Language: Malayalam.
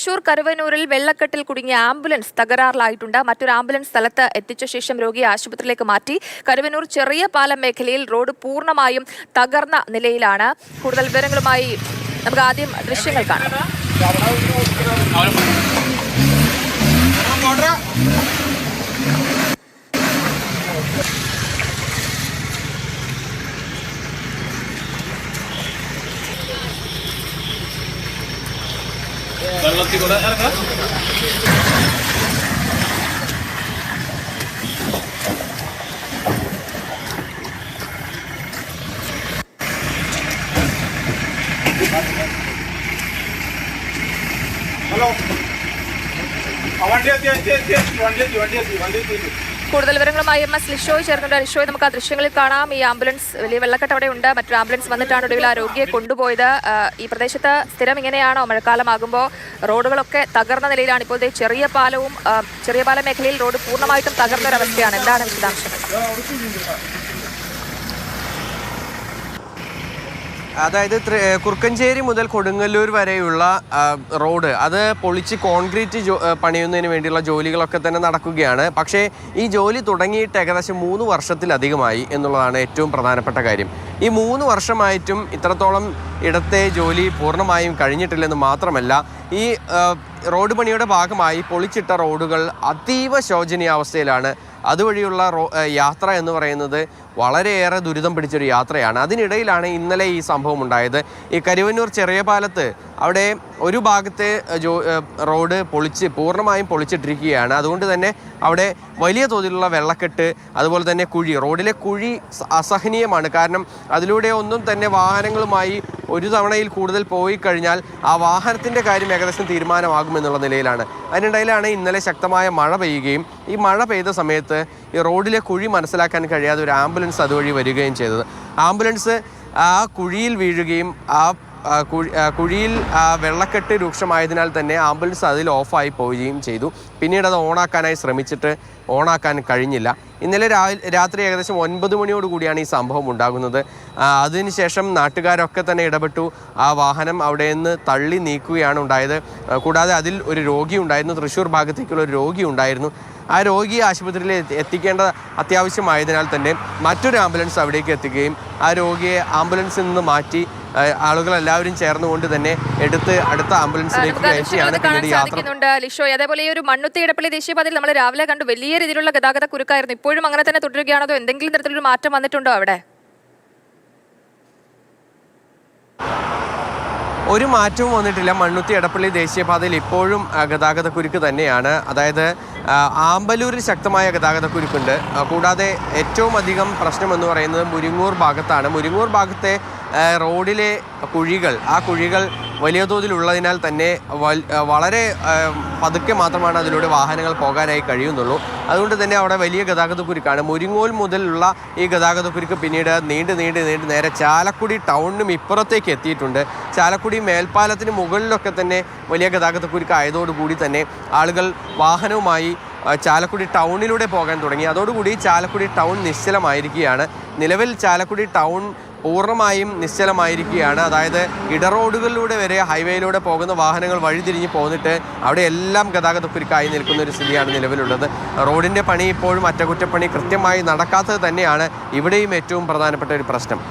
തൃശൂർ കരുവന്നൂരിൽ വെള്ളക്കെട്ടിൽ കുടുങ്ങിയ ആംബുലൻസ് തകരാറിലായിട്ടുണ്ട്. മറ്റൊരു ആംബുലൻസ് സ്ഥലത്ത് എത്തിച്ച ശേഷം രോഗിയെ ആശുപത്രിയിലേക്ക് മാറ്റി. കരുവന്നൂർ ചെറിയ പാലം മേഖലയിൽ റോഡ് പൂർണ്ണമായും തകർന്ന നിലയിലാണ്. കൂടുതൽ വിവരങ്ങളുമായി നമുക്ക് ആദ്യം ദൃശ്യങ്ങൾ കാണാം. വെള്ളത്തിൽ കൂടെ ഇറങ്ങാം. ഹലോ, വണ്ടി എത്തി. കൂടുതൽ വിവരങ്ങളുമായി MS ലിഷോയ് ചേർന്നുണ്ട്. ലിഷോയ്, നമുക്ക് ആ ദൃശ്യങ്ങളിൽ കാണാം. ഈ ആംബുലൻസ് വലിയ വെള്ളക്കെട്ട് അവിടെ ഉണ്ട്. മറ്റൊരു ആംബുലൻസ് വന്നിട്ടാണ് ഒടുവിൽ ആ രോഗിയെ കൊണ്ടുപോയത്. ഈ പ്രദേശത്ത് സ്ഥിരം ഇങ്ങനെയാണോ? മഴക്കാലമാകുമ്പോൾ റോഡുകളൊക്കെ തകർന്ന നിലയിലാണ്. ഇപ്പോൾ ചെറിയ പാലം മേഖലയിൽ റോഡ് പൂർണ്ണമായിട്ടും തകർന്നൊരവസ്ഥയാണ്. എന്താണ് വിശദാംശങ്ങൾ? അതായത് കുറുക്കഞ്ചേരി മുതൽ കൊടുങ്ങല്ലൂർ വരെയുള്ള റോഡ് അത് പൊളിച്ച് കോൺക്രീറ്റ് പണിയുന്നതിന് വേണ്ടിയുള്ള ജോലികളൊക്കെ തന്നെ നടക്കുകയാണ്. പക്ഷേ ഈ ജോലി തുടങ്ങിയിട്ട് ഏകദേശം 3 വർഷത്തിലധികമായി എന്നുള്ളതാണ് ഏറ്റവും പ്രധാനപ്പെട്ട കാര്യം. ഈ 3 വർഷമായിട്ടും ഇത്രത്തോളം ഇടത്തെ ജോലി പൂർണ്ണമായും കഴിഞ്ഞിട്ടില്ലെന്ന് മാത്രമല്ല, ഈ റോഡ് പണിയുടെ ഭാഗമായി പൊളിച്ചിട്ട റോഡുകൾ അതീവ ശോചനീയാവസ്ഥയിലാണ്. അതുവഴിയുള്ള യാത്ര എന്ന് പറയുന്നത് വളരെയേറെ ദുരിതം പിടിച്ചൊരു യാത്രയാണ്. അതിനിടയിലാണ് ഇന്നലെ ഈ സംഭവം ഉണ്ടായത്. ഈ കരുവന്നൂർ ചെറിയ പാലത്ത് അവിടെ ഒരു ഭാഗത്തെ റോഡ് പൂർണ്ണമായും പൊളിച്ചിട്ടിരിക്കുകയാണ്. അതുകൊണ്ട് തന്നെ അവിടെ വലിയ തോതിലുള്ള വെള്ളക്കെട്ട്, അതുപോലെ തന്നെ റോഡിലെ കുഴി അസഹനീയമാണ്. കാരണം അതിലൂടെ ഒന്നും തന്നെ വാഹനങ്ങളുമായി ഒരു തവണയിൽ കൂടുതൽ പോയി കഴിഞ്ഞാൽ ആ വാഹനത്തിൻ്റെ കാര്യം ഏകദേശം തീരുമാനമാകുമെന്നുള്ള നിലയിലാണ്. അതിനിടയിലാണ് ഇന്നലെ ശക്തമായ മഴ പെയ്യുകയും ഈ മഴ പെയ്ത സമയത്ത് ഈ റോഡിലെ കുഴി മനസ്സിലാക്കാൻ കഴിയാതെ ഒരു ആംബുലൻസ് അതുവഴി വരികയും ചെയ്തത്. ആംബുലൻസ് ആ കുഴിയിൽ വീഴുകയും കുഴിയിൽ വെള്ളക്കെട്ട് രൂക്ഷമായതിനാൽ തന്നെ ആംബുലൻസ് അതിൽ ഓഫായി പോവുകയും ചെയ്തു. പിന്നീട് അത് ഓണാക്കാനായി ശ്രമിച്ചിട്ട് ഓണാക്കാൻ കഴിഞ്ഞില്ല. ഇന്നലെ രാത്രി ഏകദേശം 9 മണിയോടുകൂടിയാണ് ഈ സംഭവം ഉണ്ടാകുന്നത്. അതിനുശേഷം നാട്ടുകാരൊക്കെ തന്നെ ഇടപെട്ടു. ആ വാഹനം അവിടെ നിന്ന് തള്ളി നീക്കുകയാണ് ഉണ്ടായത്. കൂടാതെ അതിൽ ഒരു രോഗി ഉണ്ടായിരുന്നു. തൃശ്ശൂർ ഭാഗത്തേക്കുള്ള ഒരു രോഗി ഉണ്ടായിരുന്നു. ആ രോഗിയെ ആശുപത്രിയിൽ എത്തിക്കേണ്ട അത്യാവശ്യമായതിനാൽ തന്നെ മറ്റൊരു ആംബുലൻസ് അവിടേക്ക് എത്തുകയും ആ രോഗിയെ ആംബുലൻസിൽ നിന്ന് മാറ്റി ആളുകളെല്ലാവരും ചേർന്നുകൊണ്ട് തന്നെ എടുത്ത് അടുത്ത ആംബുലൻസിലേക്ക് കയറ്റിയാണ് പിന്നീട് യാത്ര. ലിഷോയ്, അതേപോലെ ഈ ഒരു മണ്ണുത്തി ഇടപ്പള്ളി ദേശീയപാതയിൽ നമ്മൾ രാവിലെ കണ്ടു വലിയ രീതിയിലുള്ള ഗതാഗത കുരുക്കായിരുന്നു. ഇപ്പോഴും അങ്ങനെ തന്നെ തുടരുകയാണോ, അതോ എന്തെങ്കിലും തരത്തിലൊരു മാറ്റം വന്നിട്ടുണ്ടോ അവിടെ? ഒരു മാറ്റവും വന്നിട്ടില്ല. മണ്ണുത്തി എടപ്പള്ളി ദേശീയപാതയിൽ ഇപ്പോഴും ഗതാഗത കുരുക്ക് തന്നെയാണ്. അതായത് ആമ്പലൂരിൽ ശക്തമായ ഗതാഗത കുരുക്കുണ്ട്. കൂടാതെ ഏറ്റവും അധികം പ്രശ്നം എന്ന് പറയുന്നത് മുരിങ്ങൂർ ഭാഗത്താണ്. മുരിങ്ങൂർ ഭാഗത്തെ റോഡിലെ ആ കുഴികൾ വലിയ തോതിലുള്ളതിനാൽ തന്നെ വളരെ പതുക്കെ മാത്രമാണ് അതിലൂടെ വാഹനങ്ങൾ പോകാനായി കഴിയുന്നുള്ളൂ. അതുകൊണ്ട് തന്നെ അവിടെ വലിയ ഗതാഗത കുരുക്കാണ്. മുരിങ്ങോൽ മുതലുള്ള ഈ ഗതാഗത കുരുക്ക് പിന്നീട് നീണ്ട് നേരെ ചാലക്കുടി ടൗണിനും ഇപ്പുറത്തേക്ക് എത്തിയിട്ടുണ്ട്. ചാലക്കുടി മേൽപ്പാലത്തിന് മുകളിലൊക്കെ തന്നെ വലിയ ഗതാഗത കുരുക്ക് ആയതോടുകൂടി തന്നെ ആളുകൾ വാഹനവുമായി ചാലക്കുടി ടൗണിലൂടെ പോകാൻ തുടങ്ങി. അതോടുകൂടി ചാലക്കുടി ടൗൺ നിശ്ചലമായിരിക്കുകയാണ്. നിലവിൽ ചാലക്കുടി ടൗൺ പൂർണ്ണമായും നിശ്ചലമായിരിക്കുകയാണ്. അതായത് ഇടറോഡുകളിലൂടെ വരെ ഹൈവേയിലൂടെ പോകുന്ന വാഹനങ്ങൾ വഴിതിരിഞ്ഞ് പോന്നിട്ട് അവിടെ എല്ലാം ഗതാഗതക്കുരുക്കായി നിൽക്കുന്ന ഒരു സ്ഥിതിയാണ് നിലവിലുള്ളത്. റോഡിൻ്റെ പണി ഇപ്പോഴും അറ്റകുറ്റപ്പണി കൃത്യമായി നടക്കാത്തത് തന്നെയാണ് ഇവിടെയും ഏറ്റവും പ്രധാനപ്പെട്ട ഒരു പ്രശ്നം.